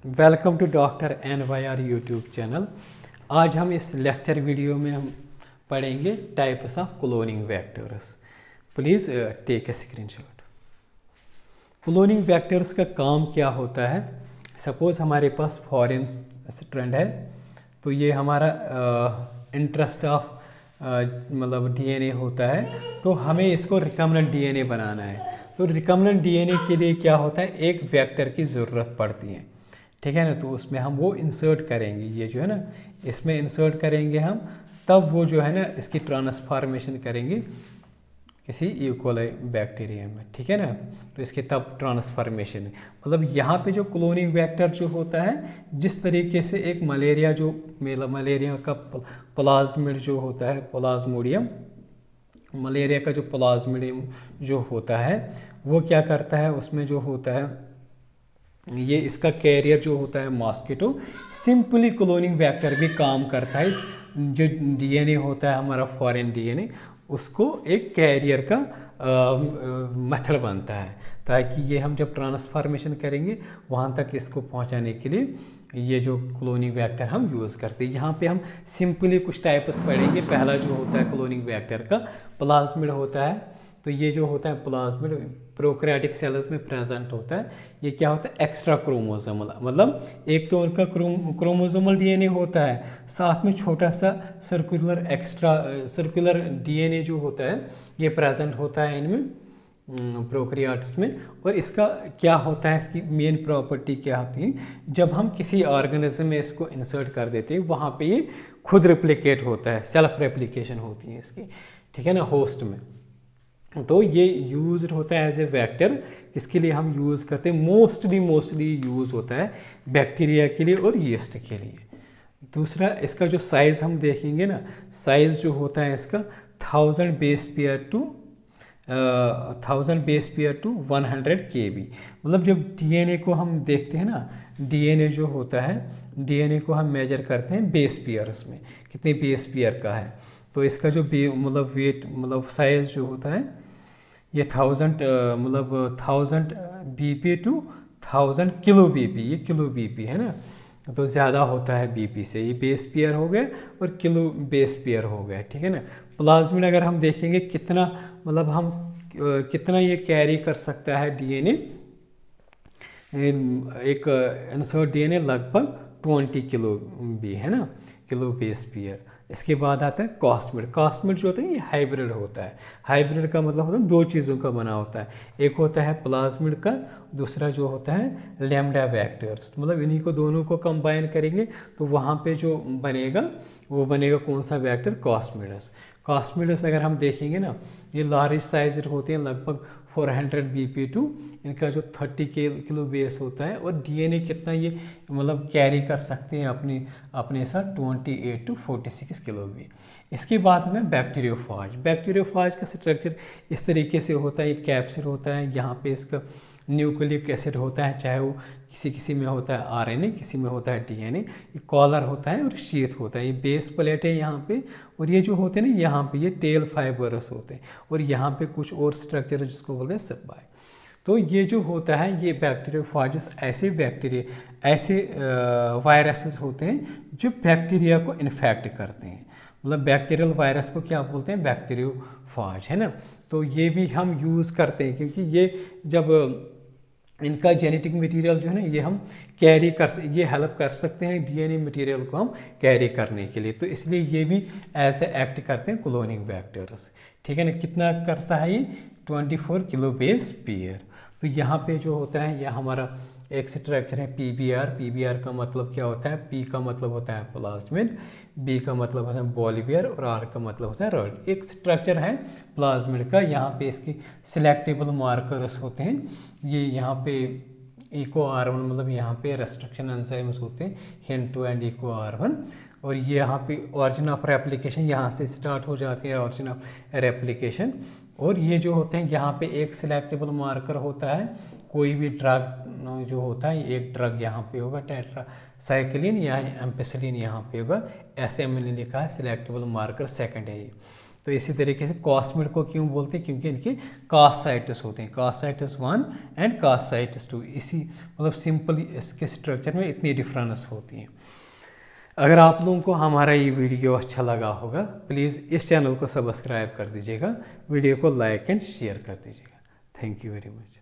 Welcome to doctor NYR YouTube channel. आज हम इस लेक्चर वीडियो में हम पढ़ेंगे types of cloning vectors. Please take a screenshot. Cloning vectors का काम क्या होता है? सपोज़ हमारे पास फॉरेन स्ट्रैंड है, तो ये हमारा इंटरेस्ट ऑफ मतलब DNA होता है, तो हमें इसको रिकम्बिनेंट DNA बनाना है। तो रिकम्बिनेंट DNA के लिए क्या होता है, एक वेक्टर की ज़रूरत पड़ती है, ठीक है ना। तो उसमें हम वो इंसर्ट करेंगे, ये जो है ना इसमें इंसर्ट करेंगे हम, तब वो जो है ना इसकी ट्रांसफॉर्मेशन करेंगे किसी ईकोलाई बैक्टीरिया में, ठीक है ना। तो इसके तब ट्रांसफॉर्मेशन है, मतलब यहाँ पे जो क्लोनिंग वेक्टर जो होता है, जिस तरीके से एक मलेरिया जो मलेरिया का प्लाज्मिड जो होता है, प्लाज्मोडियम, मलेरिया का जो प्लाज्मोडियम जो होता है वो क्या करता है, उसमें जो होता है ये इसका कैरियर जो होता है मॉस्किटो, सिंपली क्लोनिंग वेक्टर भी काम करता है। इस जो DNA होता है हमारा फॉरेन DNA, उसको एक कैरियर का मेथड बनता है, ताकि ये हम जब ट्रांसफॉर्मेशन करेंगे वहाँ तक इसको पहुँचाने के लिए ये जो क्लोनिंग वेक्टर हम यूज़ करते हैं। यहाँ पे हम सिंपली कुछ टाइप्स पढ़ेंगे। पहला जो होता है क्लोनिंग वेक्टर का प्लाज्मिड होता है। तो ये जो होता है प्लाज्मिड प्रोकैरियोटिक सेल्स में प्रेजेंट होता है। ये क्या होता है, एक्स्ट्रा क्रोमोसोमल, मतलब एक तो उनका क्रोमोसोमल DNA होता है, साथ में छोटा सा सर्कुलर DNA जो होता है ये प्रेजेंट होता है इनमें प्रोकैरियोट्स में। और इसका क्या होता है, इसकी मेन प्रॉपर्टी क्या होती है, जब हम किसी ऑर्गेनिज्म में इसको इंसर्ट कर देते हैं वहाँ पे ये खुद रिप्लिकेट होता है, सेल्फ रेप्लिकेशन होती है इसकी, ठीक है ना, होस्ट में। तो ये यूज होता है एज ए वेक्टर, इसके लिए हम यूज़ करते हैं, मोस्टली यूज़ होता है बैक्टीरिया के लिए और यीस्ट के लिए। दूसरा इसका जो साइज़ हम देखेंगे ना, साइज़ जो होता है इसका 1000 बेस पेयर टू 100 KB। मतलब जब DNA को हम देखते हैं ना, DNA जो होता है, DNA को हम मेजर करते हैं बेस पेयर्स में, कितने बेस पेयर का है। तो इसका जो मतलब वेट मतलब साइज़ जो होता है ये 1000 BP टू 1000 किलो BP, ये किलो BP है ना, तो ज़्यादा होता है BP से। ये बेस पेयर हो गया और किलो बेस पेयर हो गया, ठीक है ना। प्लाज्मिड अगर हम देखेंगे कितना, मतलब हम कितना ये कैरी कर सकता है DNA, एक इंसर्ट DNA लगभग 20 किलो भी है ना, किलो बेस पेयर। इसके बाद आता है कॉस्मिड। कॉस्मिड जो होता है ये हाइब्रिड होता है। हाइब्रिड का मतलब होता है दो चीज़ों का बना होता है, एक होता है प्लाज्मिड का, दूसरा जो होता है लैम्डा वेक्टर्स। मतलब इन्हीं को दोनों को कंबाइन करेंगे तो वहाँ पे जो बनेगा वो बनेगा कौन सा वेक्टर, कॉस्मिडस। कॉस्मिडस अगर हम देखेंगे ना, ये लार्ज साइज होते हैं, लगभग 400 BP टू इनका जो 30 किलो बेस होता है। और DNA कितना ये मतलब कैरी कर सकते हैं अपने साथ, 28 टू 46 किलो भी। इसके बाद में बैक्टीरियोफाज। बैक्टीरियोफाज का स्ट्रक्चर इस तरीके से होता है, एक कैप्सिड होता है, यहाँ पे इसका न्यूक्लिक एसिड होता है, चाहे वो किसी में होता है RNA, किसी में होता है DNA। ये कॉलर होता है और शीथ होता है, ये बेस प्लेट है यहाँ पे, और ये जो होते हैं ना यहाँ पे ये टेल फाइबरस होते हैं, और यहाँ पे कुछ और स्ट्रक्चर है जिसको बोलते हैं सब्बाई। तो ये जो होता है ये बैक्टीरियोफाजिस ऐसे वायरसेस होते हैं जो बैक्टीरिया को इन्फेक्ट करते हैं। मतलब बैक्टीरियल वायरस को क्या बोलते हैं, बैक्टीरियोफाज, है ना। तो ये भी हम यूज़ करते हैं, क्योंकि ये जब इनका जेनेटिक मटेरियल जो है ना ये हम कैरी ये हेल्प कर सकते हैं DNA मटेरियल को हम कैरी करने के लिए, तो इसलिए ये भी ऐसे एक्ट करते हैं क्लोनिंग वेक्टर्स, ठीक है ना। कितना करता है ये, 24 किलो बेस पेयर। तो यहाँ पे जो होता है यह हमारा एक स्ट्रक्चर है PBR। PBR का मतलब क्या होता है, P का मतलब होता है प्लाज्मिड, B का मतलब होता है बॉलीवियर, और R का मतलब होता है रॉड। एक स्ट्रक्चर है प्लाज्मिड का, यहाँ पे इसके सिलेक्टेबल मार्कर्स होते हैं। ये यहाँ पे ECO R1, मतलब यहाँ पे रेस्ट्रिक्शन एंजाइम्स होते हैं, HIN2 एंड ECO R1। और ये यहाँ पे ऑरिजिन ऑफ रेप्लिकेशन यहाँ से स्टार्ट हो जाती है, ऑरिजिन ऑफ रेप्लिकेशन। और ये जो होते हैं यहाँ पे एक सिलेक्टेबल मार्कर होता है, कोई भी ड्रग जो होता है, एक ड्रग यहाँ पे होगा टेट्रासाइक्लिन या एम्पेसिलिन यहाँ पे होगा, SM ने लिखा है सिलेक्टेबल मार्कर सेकंड है ये। तो इसी तरीके से कॉस्मिड को क्यों बोलते हैं, क्योंकि इनके कास्टाइटिस होते हैं, कास्टाइटिस 1 एंड कास्टाइटिस 2, इसी मतलब सिंपल इसके स्ट्रक्चर में इतनी डिफरेंस होती हैं। अगर आप लोगों को हमारा ये वीडियो अच्छा लगा होगा, प्लीज़ इस चैनल को सब्सक्राइब कर दीजिएगा, वीडियो को लाइक एंड शेयर कर दीजिएगा। Thank you very much.